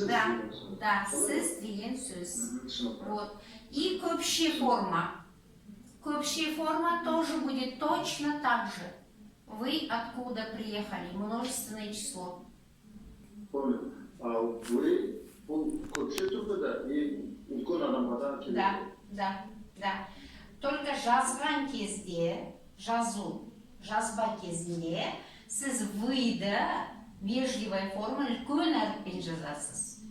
Да, да, сыз деген сөз. Вот. И к общей форма. К общей форма тоже будет точно так же. Вы откуда приехали? Множественное число. Да, да, да. Только жазған кезде, жазба кезінде сіз выйды вежливая форма үлкен әріппен жазасыз.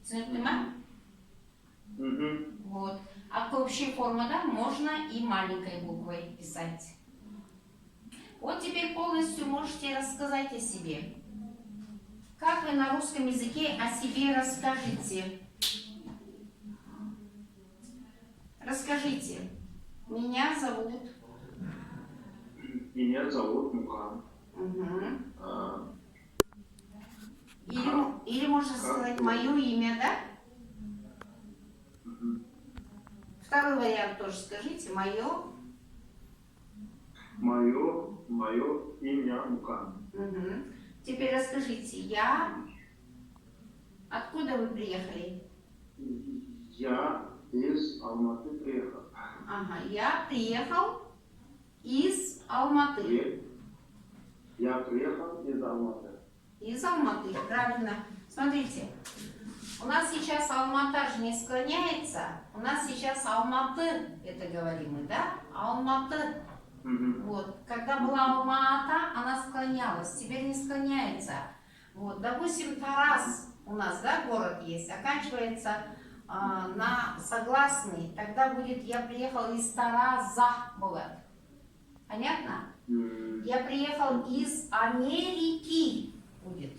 Түсінікті ма? Вот. А к общей форме можно и маленькой буквой писать. Вот теперь полностью можете рассказать о себе. Как вы на русском языке о себе расскажите? Расскажите. Меня зовут. Меня зовут Мухан. Или можно сказать мое имя, да? Второй вариант тоже скажите. Мое имя Мухан. Теперь расскажите. Откуда вы приехали? Я из Алматы приехал. Ага, я приехал из Алматы. Я приехал из Алматы. Из Алматы, правильно. Смотрите, у нас сейчас Алмата же не склоняется. У нас сейчас Алматы, это говорим мы, да? Алматы. Вот. Когда была Алма-Ата, она склонялась, теперь не склоняется. Вот. Допустим, Тарас у нас, да, город есть, оканчивается на согласный. Тогда будет «я приехал из Тараза», будет. Понятно? «Я приехал из Америки» будет.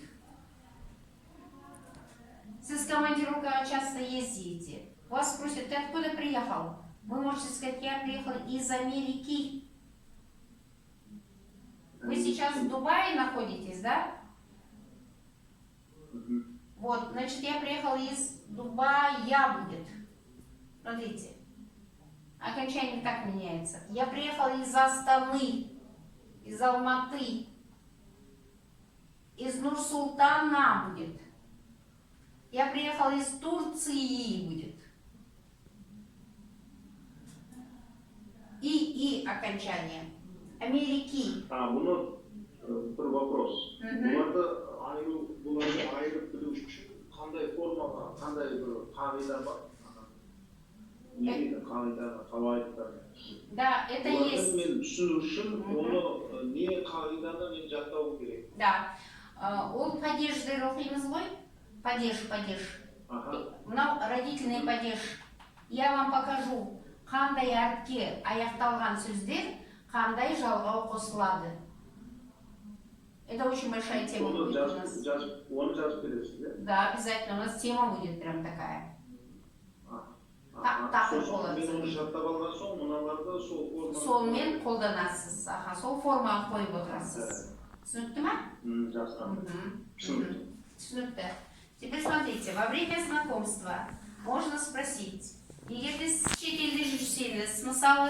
Сіз командировка часто ездите. Вас спросят, ты откуда приехал? Вы можете сказать, я приехал из Америки. Вы сейчас в Дубае находитесь, да? Вот, значит, я приехал из Дубая будет. Смотрите. Окончание так меняется. Я приехал из Астаны, из Алматы, из Нур-Султана будет. Я приехал из Турции будет. И окончание. Америки. Bunu bir вопрос. Bunları ayırıp biliş için qanday forma, qanday bir qag'ida var? Ne deydi qag'ida, qavaidlar? Да, это есть. Men tushunish uchun uni ne qag'idani men jatdau kerak. Да. Ол падежді оқимыз ғой? Падеж. Мынау родительный падеж. Я вам покажу, қандай әріпке аяқталған сөздер қандай жалғау қосылады. Это очень большая тема будет у нас. Да, обязательно. У нас тема будет прям такая. Тақыр болады. Солмен қолданасыз. Сол формаға қойып отырасыз. Түсінікті ма? Түсінікті. Теперь смотрите, во время знакомства можно спросить, егер сіз шетелде жүрсеңіз, мысалы,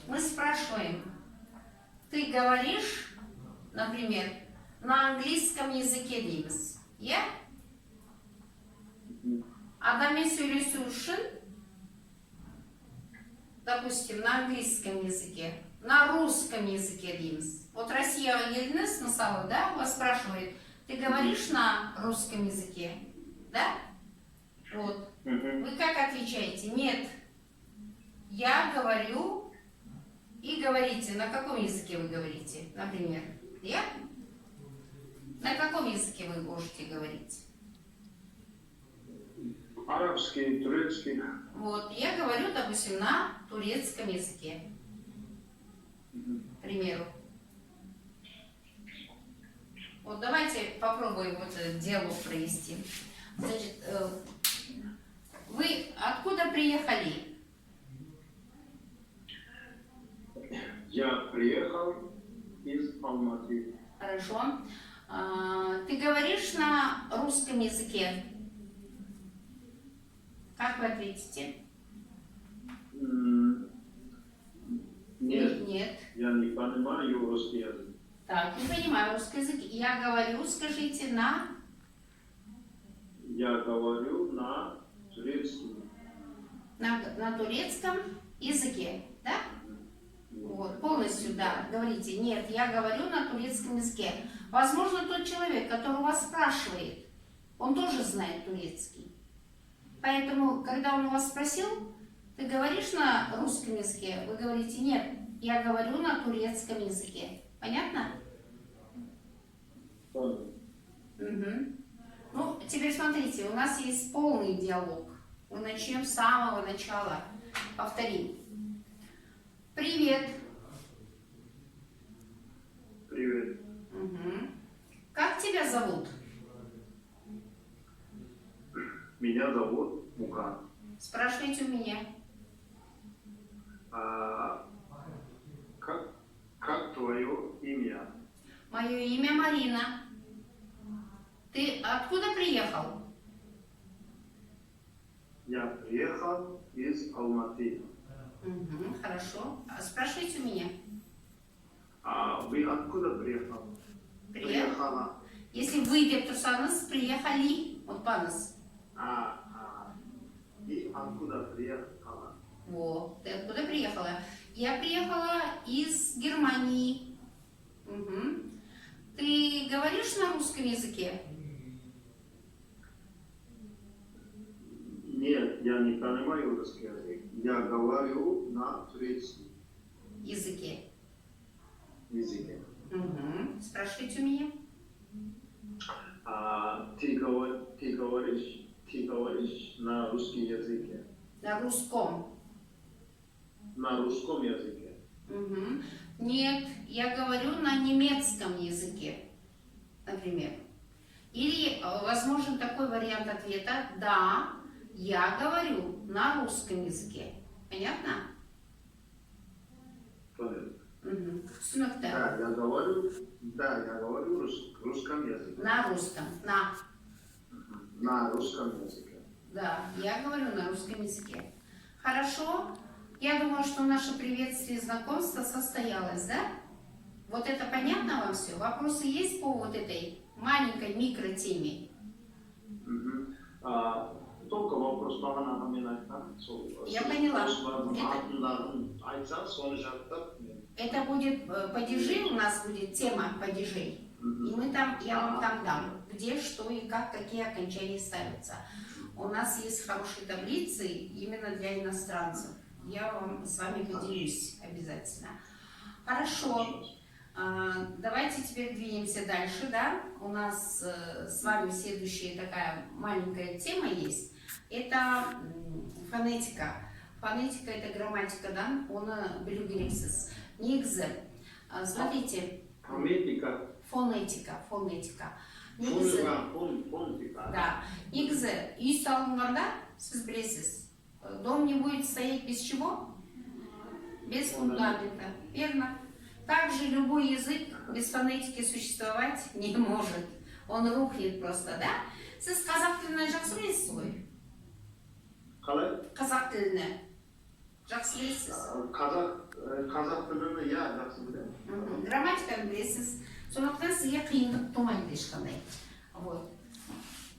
мы спрашиваем, ты говоришь, например, на английском языке дейміз, иә? Адаммен сөйлесу үшін, допустим, на английском языке, на русском языке дейміз. Вот Россия елдіңіз, мысалы, да, вас спрашивает, ты говоришь на русском языке, да? Вот. Вы как отвечаете? Нет. Я говорю и говорите. На каком языке вы говорите, например? Я? На каком языке вы можете говорить? Арабский, турецкий. Вот. Я говорю, допустим, на турецком языке. К примеру. Вот давайте попробуем вот этот диалог провести. Значит, вы откуда приехали? Я приехал из Алматы. Хорошо. Ты говоришь на русском языке? Как вы ответите? Нет. Я не понимаю русский язык. Так, не понимаю русский язык. Я говорю, скажите, на Я говорю на турецком. На турецком языке, да? Вот, полностью, да, говорите, нет, я говорю на турецком языке. Возможно, тот человек, который вас спрашивает, он тоже знает турецкий. Поэтому, когда он у вас спросил, ты говоришь на русском языке, вы говорите, нет, я говорю на турецком языке. Понятно? Понял. Угу. Ну, теперь смотрите, у нас есть полный диалог. Мы начнем с самого начала. Повторим. Привет. Привет. Угу. Как тебя зовут? Меня зовут Мукан. Спрашивайте у меня. Как твое имя? Мое имя Марина. Ты откуда приехал? Я приехал из Алматы. Угу, хорошо. Спрашивайте у меня. Вы откуда приехал? Приехала. Если вы деп тұрсаңыз, приехали. Вот панас. И откуда приехала? Вот. Ты откуда приехала? Я приехала из Германии. Угу. Ты говоришь на русском языке? Нет, я не понимаю русский язык. Я говорю на турецком Языке. языке. Угу. Спрашивайте у меня. Ты говоришь на русском языке? На русском. На русском языке. Угу. Нет, я говорю на немецком языке, например. Или возможен такой вариант ответа: да, я говорю на русском языке. Понятно? Понятно. Угу. Түсінікті. Да, я говорю русском языке. На русском. На русском языке. Да, я говорю на русском языке. Хорошо. Я думаю, что наше приветствие и знакомство состоялось, да? Вот это понятно вам все? Вопросы есть по вот этой маленькой микротеме? Только вопрос маған напоминать. Я поняла. Это будет падежи, у нас будет тема падежей. И я вам там дам, где, что и как, какие окончания ставятся. У нас есть хорошие таблицы именно для иностранцев. Я с вами поделюсь обязательно. Хорошо. Давайте теперь двинемся дальше, да? У нас с вами следующая такая маленькая тема есть. Это фонетика. Фонетика — это грамматика, да? Оны білу керексіз. Негізі, смотрите. Фонетика. Негізі. Фонетика. Да. Негізі, үй салынғанда, сіз білесіз, дом не будет стоять без чего? Без фундамента. Верно? Также любой язык без фонетики существовать не может. Он рухнет просто, да? Сіз қазақ тіліне жақсы білесіз ғой? Қалай? Қазақ тіліне жақсы білесіз? Қазақ тіліне я жақсы білемін. Грамматиканы білесіз. Сондықтан сізге қиындық тумайды ешқандай. Вот.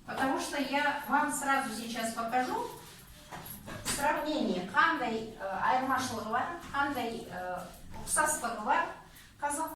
Потому что я вам сразу сейчас покажу сравнение, қандай айырмашылығы бар, қандай ұқсастығы бар